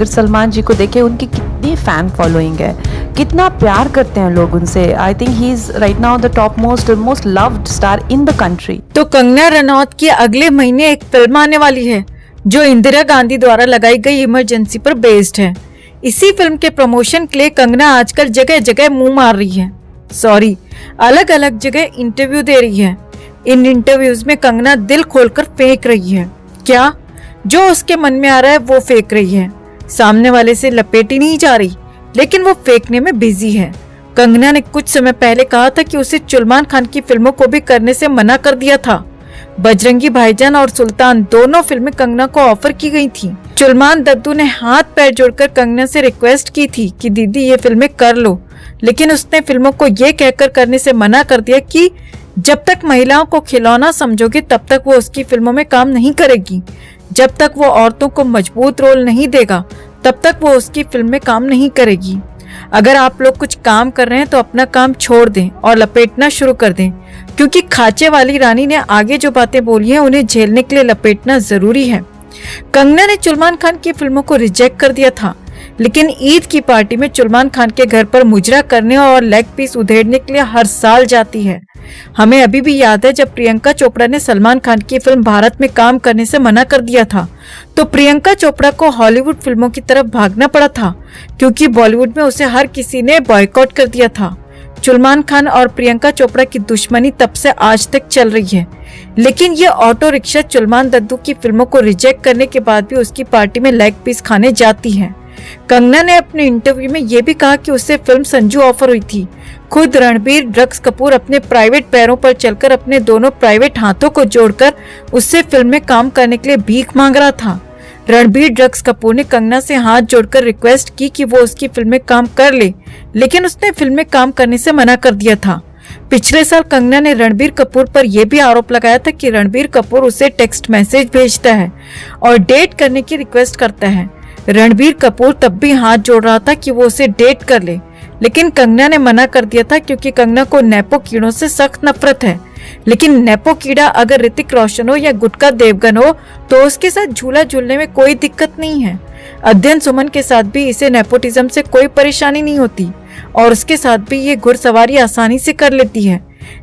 अगर सलमान जी को देखें, उनकी कितनी फ़ैन फॉलोइंग है, कितना प्यार करते हैं लोग उनसे। I think he is right now the top most loved star in the country. तो कंगना रनौत की अगले महीने एक फिल्म आने वाली है जो इंदिरा गांधी द्वारा लगाई गई इमरजेंसी पर बेस्ड है। इसी फिल्म के प्रमोशन के लिए कंगना आजकल जगह जगह मुंह मार रही है, अलग अलग जगह इंटरव्यू दे रही है। इन इंटरव्यूज में कंगना दिल खोलकर फेंक रही है, क्या जो उसके मन में आ रहा है वो फेंक रही है। सामने वाले से लपेटी नहीं जा रही, लेकिन वो फेंकने में बिजी है। कंगना ने कुछ समय पहले कहा था कि उसे सलमान खान की फिल्मों को भी करने से मना कर दिया था। बजरंगी भाईजान और सुल्तान दोनों फिल्में कंगना को ऑफर की गई थी। सलमान दद्दू ने हाथ पैर जोड़कर कंगना से रिक्वेस्ट की थी कि दीदी ये फिल्में कर लो, लेकिन उसने फिल्मों को ये कहकर करने से मना कर दिया कि जब तक महिलाओं को खिलौना समझोगे तब तक वो उसकी फिल्मों में काम नहीं करेगी, जब तक वो औरतों को मजबूत रोल नहीं देगा तब तक वो उसकी फिल्म में काम नहीं करेगी। अगर आप लोग कुछ काम कर रहे हैं तो अपना काम छोड़ दें और लपेटना शुरू कर दें, क्योंकि खाचे वाली रानी ने आगे जो बातें बोली हैं उन्हें झेलने के लिए लपेटना जरूरी है। कंगना ने सलमान खान की फिल्मों को रिजेक्ट कर दिया था, लेकिन ईद की पार्टी में सलमान खान के घर पर मुजरा करने और लेग पीस उधेड़ने के लिए हर साल जाती है। हमें अभी भी याद है जब प्रियंका चोपड़ा ने सलमान खान की फिल्म भारत में काम करने से मना कर दिया था, तो प्रियंका चोपड़ा को हॉलीवुड फिल्मों की तरफ भागना पड़ा था, क्योंकि बॉलीवुड में उसे हर किसी ने बॉयकॉट कर दिया था। सलमान खान और प्रियंका चोपड़ा की दुश्मनी तब से आज तक चल रही है, लेकिन ये ऑटो रिक्शा सलमान दद्दू की फिल्मों को रिजेक्ट करने के बाद भी उसकी पार्टी में लेग पीस खाने जाती है। कंगना ने अपने इंटरव्यू में ये भी कहा कि उसे फिल्म संजू ऑफर हुई थी। खुद रणबीर ड्रग्स कपूर अपने प्राइवेट पैरों पर चलकर अपने दोनों प्राइवेट हाथों को जोड़कर उससे फिल्म में काम करने के लिए भीख मांग रहा था। रणबीर ड्रग्स कपूर ने कंगना से हाथ जोड़कर रिक्वेस्ट की कि वो उसकी फिल्म में काम कर ले, लेकिन उसने फिल्म में काम करने से मना कर दिया था। पिछले साल कंगना ने रणबीर कपूर पर यह भी आरोप लगाया था कि रणबीर कपूर उसे टेक्स्ट मैसेज भेजता है और डेट करने की रिक्वेस्ट करता है। रणबीर कपूर तब भी हाथ जोड़ रहा था कि वो उसे डेट कर ले, लेकिन कंगना ने मना कर दिया था, क्योंकि कंगना को नेपो कीड़ों से सख्त नफरत है। लेकिन नेपो कीड़ा अगर ऋतिक रोशन हो या गुटका देवगन हो तो उसके साथ झूला झूलने में कोई दिक्कत नहीं है। अध्ययन सुमन के साथ भी इसे नेपोटिज्म से कोई परेशानी नहीं होती और उसके साथ भी ये घुड़सवारी आसानी से कर लेती है।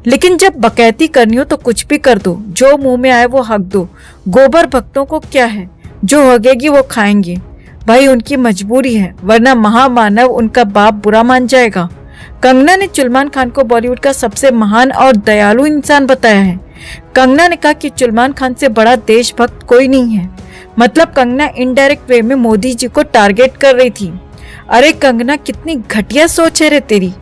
लेकिन जब बकैती करनी हो तो कुछ भी कर दो, जो मुंह में आए वो हक दो। गोबर भक्तों को क्या है, जो हगेगी वो खाएंगे। भाई उनकी मजबूरी है, वरना महामानव उनका बाप बुरा मान जाएगा। कंगना ने सलमान खान को बॉलीवुड का सबसे महान और दयालु इंसान बताया है। कंगना ने कहा कि सलमान खान से बड़ा देशभक्त कोई नहीं है। मतलब कंगना इनडायरेक्ट वे में मोदी जी को टारगेट कर रही थी। अरे कंगना, कितनी घटिया सोच है रे तेरी।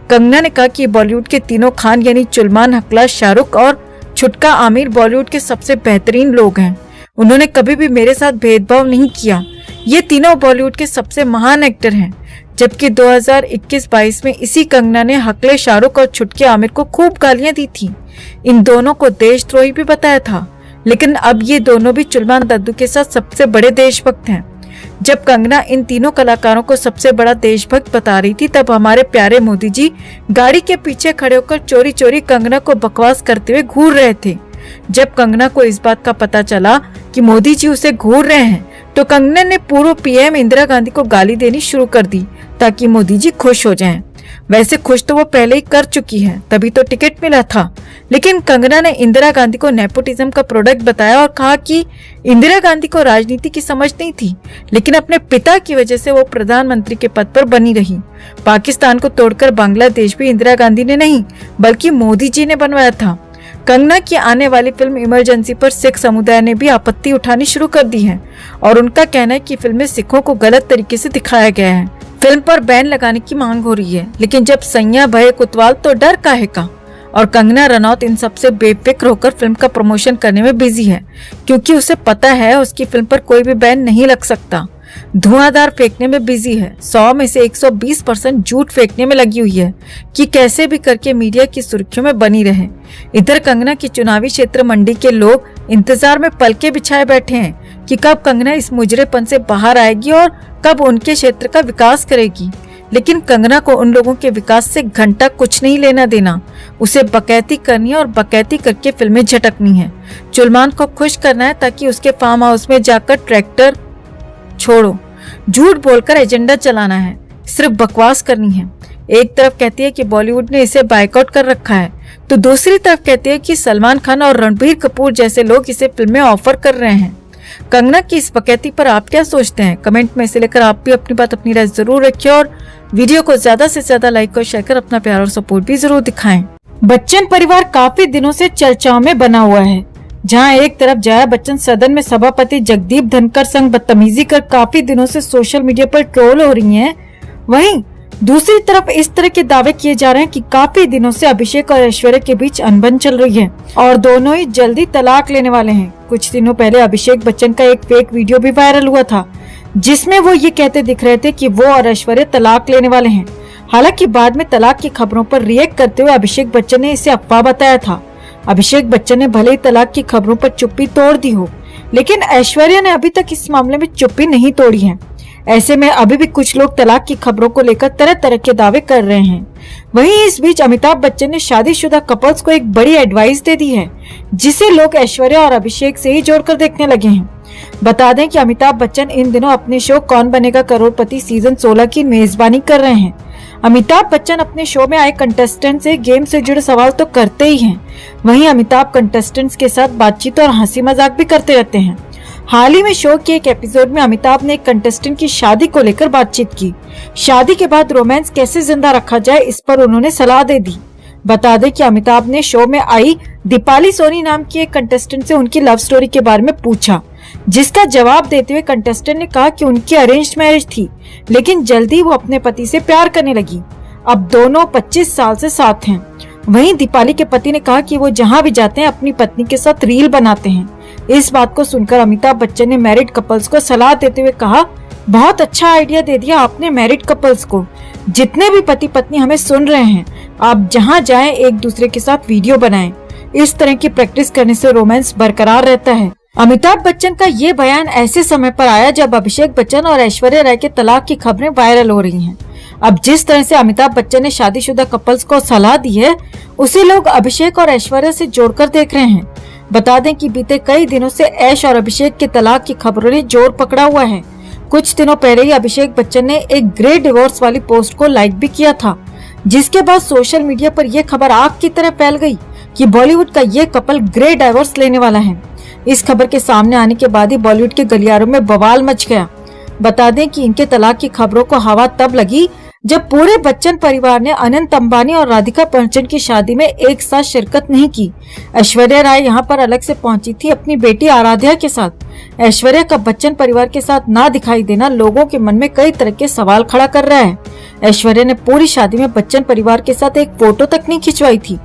कंगना ने कहा कि बॉलीवुड के तीनों खान यानी सलमान, हकला, शाहरुख और छुटका आमिर बॉलीवुड के सबसे बेहतरीन लोग हैं। उन्होंने कभी भी मेरे साथ भेदभाव नहीं किया। ये तीनों बॉलीवुड के सबसे महान एक्टर हैं। जबकि 2021-22 में इसी कंगना ने हकले, शाहरुख और छुटके आमिर को खूब गालियां दी थी। इन दोनों को देशद्रोही भी बताया था, लेकिन अब ये दोनों भी सलमान दद्दू के साथ सबसे बड़े देशभक्त हैं। जब कंगना इन तीनों कलाकारों को सबसे बड़ा देशभक्त बता रही थी, तब हमारे प्यारे मोदी जी गाड़ी के पीछे खड़े होकर चोरी चोरी कंगना को बकवास करते हुए घूर रहे थे। जब कंगना को इस बात का पता चला कि मोदी जी उसे घूर रहे हैं, तो कंगना ने पूर्व पीएम इंदिरा गांधी को गाली देनी शुरू कर दी ताकि मोदी जी खुश हो जाएं। वैसे खुश तो वो पहले ही कर चुकी है, तभी तो टिकट मिला था। लेकिन कंगना ने इंदिरा गांधी को नेपोटिज्म का प्रोडक्ट बताया और कहा कि इंदिरा गांधी को राजनीति की समझ नहीं थी, लेकिन अपने पिता की वजह से वो प्रधानमंत्री के पद पर बनी रही। पाकिस्तान को तोड़कर बांग्लादेश भी इंदिरा गांधी ने नहीं, बल्कि मोदी जी ने बनवाया था। कंगना की आने वाली फिल्म इमरजेंसी पर सिख समुदाय ने भी आपत्ति उठानी शुरू कर दी है और उनका कहना है कि फिल्म में सिखों को गलत तरीके से दिखाया गया है। फिल्म पर बैन लगाने की मांग हो रही है, लेकिन जब सैया भय कुतवाल तो डर काहे का। और कंगना रनौत इन सबसे बेफिक्र होकर फिल्म का प्रमोशन करने में बिजी है, क्योंकि उसे पता है उसकी फिल्म पर कोई भी बैन नहीं लग सकता। धुआंधार फेंकने में बिजी है, 100 में से 120% झूठ फेंकने में लगी हुई है कि कैसे भी करके मीडिया की सुर्खियों में बनी रहे। इधर कंगना की चुनावी क्षेत्र मंडी के लोग इंतजार में पलके बिछाए बैठे हैं कि कब कंगना इस मुजरेपन से बाहर आएगी और कब उनके क्षेत्र का विकास करेगी। लेकिन कंगना को उन लोगों के विकास से घंटा कुछ नहीं लेना देना। उसे बकैती करनी है और बकैती करके फिल्में झटकनी है। सलमान को खुश करना है ताकि उसके फार्म हाउस में जाकर ट्रैक्टर छोड़ो झूठ बोलकर एजेंडा चलाना है, सिर्फ बकवास करनी है। एक तरफ कहती है कि बॉलीवुड ने इसे बायकॉट कर रखा है, तो दूसरी तरफ कहती है कि सलमान खान और रणबीर कपूर जैसे लोग इसे फिल्में ऑफर कर रहे हैं। कंगना की इस बकैती पर आप क्या सोचते हैं? कमेंट में से लेकर आप भी अपनी बात, अपनी राय जरूर रखिए और वीडियो को ज्यादा से ज्यादा लाइक और शेयर कर अपना प्यार और सपोर्ट भी जरूर दिखाएं। बच्चन परिवार काफी दिनों से चर्चाओं में बना हुआ है। जहां एक तरफ जया बच्चन सदन में सभापति जगदीप धनखड़ संग बदतमीजी कर काफी दिनों से सोशल मीडिया पर ट्रोल हो रही हैं, वहीं दूसरी तरफ इस तरह के दावे किए जा रहे हैं कि काफी दिनों से अभिषेक और ऐश्वर्या के बीच अनबन चल रही है और दोनों ही जल्दी तलाक लेने वाले हैं। कुछ दिनों पहले अभिषेक बच्चन का एक फेक वीडियो भी वायरल हुआ था, जिसमें वो ये कहते दिख रहे थे कि वो और ऐश्वर्या तलाक लेने वाले हैं। हालांकि बाद में तलाक की खबरों पर रिएक्ट करते हुए अभिषेक बच्चन ने इसे अफवाह बताया था। अभिषेक बच्चन ने भले ही तलाक की खबरों पर चुप्पी तोड़ दी हो, लेकिन ऐश्वर्या ने अभी तक इस मामले में चुप्पी नहीं तोड़ी है। ऐसे में अभी भी कुछ लोग तलाक की खबरों को लेकर तरह तरह के दावे कर रहे हैं। वहीं इस बीच अमिताभ बच्चन ने शादीशुदा कपल्स को एक बड़ी एडवाइस दे दी है, जिसे लोग ऐश्वर्या और अभिषेक से ही जोड़कर देखने लगे हैं। बता दें कि अमिताभ बच्चन इन दिनों अपने शो कौन बनेगा करोड़पति सीजन 16 की मेजबानी कर रहे हैं। अमिताभ बच्चन अपने शो में आए कंटेस्टेंट से गेम से जुड़े सवाल तो करते ही हैं, वहीं अमिताभ कंटेस्टेंट्स के साथ बातचीत और हंसी मजाक भी करते रहते हैं। हाल ही में शो के एक एपिसोड में अमिताभ ने एक कंटेस्टेंट की शादी को लेकर बातचीत की। शादी के बाद रोमांस कैसे जिंदा रखा जाए, इस पर उन्होंने सलाह दे दी। बता दें कि अमिताभ ने शो में आई दीपाली सोनी नाम की एक कंटेस्टेंट से उनकी लव स्टोरी के बारे में पूछा, जिसका जवाब देते हुए कंटेस्टेंट ने कहा कि उनकी अरेंज्ड मैरिज थी, लेकिन जल्दी वो अपने पति से प्यार करने लगी। अब दोनों 25 साल से साथ हैं। वहीं दीपाली के पति ने कहा कि वो जहां भी जाते हैं अपनी पत्नी के साथ रील बनाते हैं। इस बात को सुनकर अमिताभ बच्चन ने मैरिड कपल्स को सलाह देते हुए कहा, बहुत अच्छा आइडिया दे दिया आपने मैरिड कपल्स को। जितने भी पति पत्नी हमें सुन रहे हैं, आप जहां जाएं एक दूसरे के साथ वीडियो बनाएं। इस तरह की प्रैक्टिस करने से रोमांस बरकरार रहता है। अमिताभ बच्चन का ये बयान ऐसे समय पर आया जब अभिषेक बच्चन और ऐश्वर्या राय के तलाक की खबरें वायरल हो रही हैं। अब जिस तरह से अमिताभ बच्चन ने शादीशुदा कपल्स को सलाह दी है, उसे लोग अभिषेक और ऐश्वर्या से जोड़कर देख रहे हैं। बता दें कि बीते कई दिनों से ऐश और अभिषेक के तलाक की खबरों ने जोर पकड़ा हुआ है। कुछ दिनों पहले ही अभिषेक बच्चन ने एक ग्रे डिवोर्स वाली पोस्ट को लाइक भी किया था, जिसके बाद सोशल मीडिया पर यह खबर आग की तरह फैल गई कि बॉलीवुड का ये कपल ग्रे डिवोर्स लेने वाला है। इस खबर के सामने आने के बाद ही बॉलीवुड के गलियारों में बवाल मच गया। बता दें कि इनके तलाक की खबरों को हवा तब लगी जब पूरे बच्चन परिवार ने अनंत अंबानी और राधिका पंचन की शादी में एक साथ शिरकत नहीं की। ऐश्वर्या राय यहाँ पर अलग से पहुंची थी अपनी बेटी आराध्या के साथ। ऐश्वर्या का बच्चन परिवार के साथ ना दिखाई देना लोगों के मन में कई तरह के सवाल खड़ा कर रहा है। ऐश्वर्या ने पूरी शादी में बच्चन परिवार के साथ एक फोटो तक नहीं खिंचवाई थी।